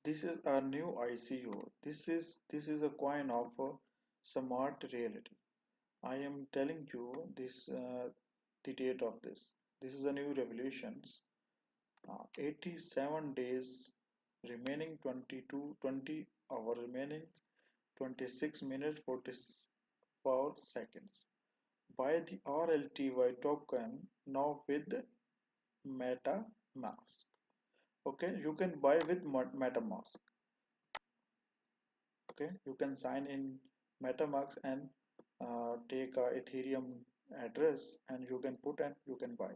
This is a new ICO. This is a coin of smart reality. I am telling you this the date of this. This is a new revolutions. 87 days remaining, 20 hour remaining, 26 minutes 44 seconds. Buy the RLTY token now with MetaMask. Okay, you can buy with MetaMask. Okay, you can sign in MetaMask and take a Ethereum address, and you can put and you can buy.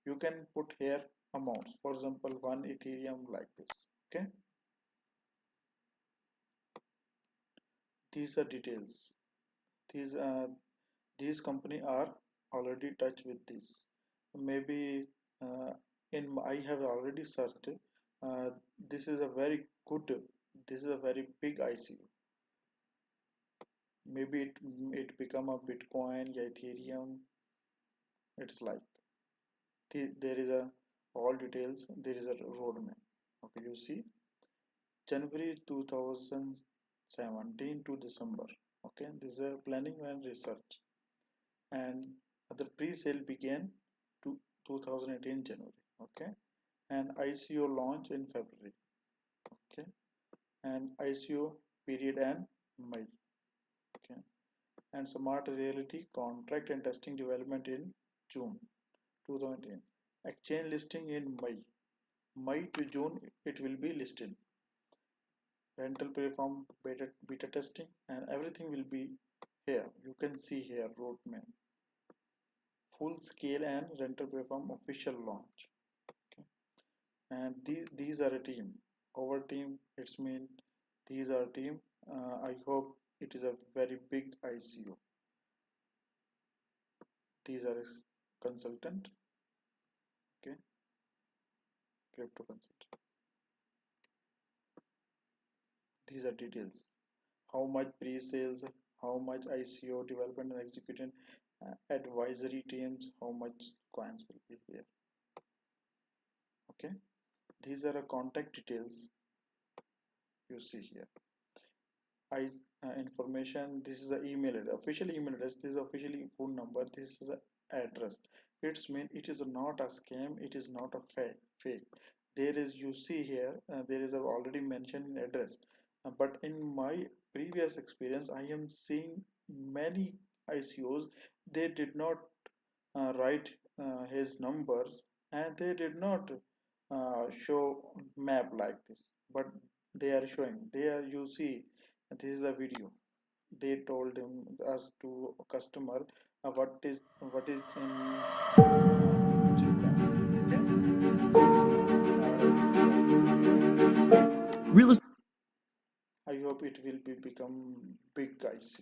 You can put here amounts, for example 1 Ethereum, like this. Okay, these are details. These uh, these company are already touch with this. Maybe uh, I have already searched. uh, this is a very good, this is a very big ICO. Maybe it become a Bitcoin, yeah, Ethereum. It's like there is a all details, there is a roadmap. Okay, you see, January 2017 to December. Okay, this is a planning and research, and the pre-sale began to 2018 January. Okay, and ICO launch in February. Okay, and ICO period and May. Okay, and Smart Reality contract and testing development in June 2018. Exchange listing in May. May to June it will be listed. Rental platform beta testing, and everything will be here. You can see here roadmap, full scale and rental platform official launch. Okay, and these are a team. Our team, it's mean these are team. I hope it is a very big ICO. These are consultant. Okay, crypto consultant. These are details. How much pre-sales, how much ICO development and execution, advisory teams, how much coins will be there. Okay, these are contact details you see here. I information. This is the email address, official email address. This is officially phone number. This is the address. It's mean it is not a scam. It is not a fake. There is, you see here, there is a already mentioned in address. But in my previous experience, I am seeing many ICOs. They did not write his numbers, and they did not show map like this, but they are showing, they are, you see, this is a video. They told him us to customer what is in future plan. Okay, this is Real I hope it will be become big, guys.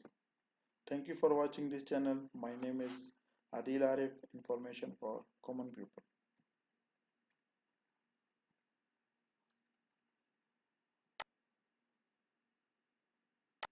Thank you for watching this channel. My name is Adil Arif, information for common people.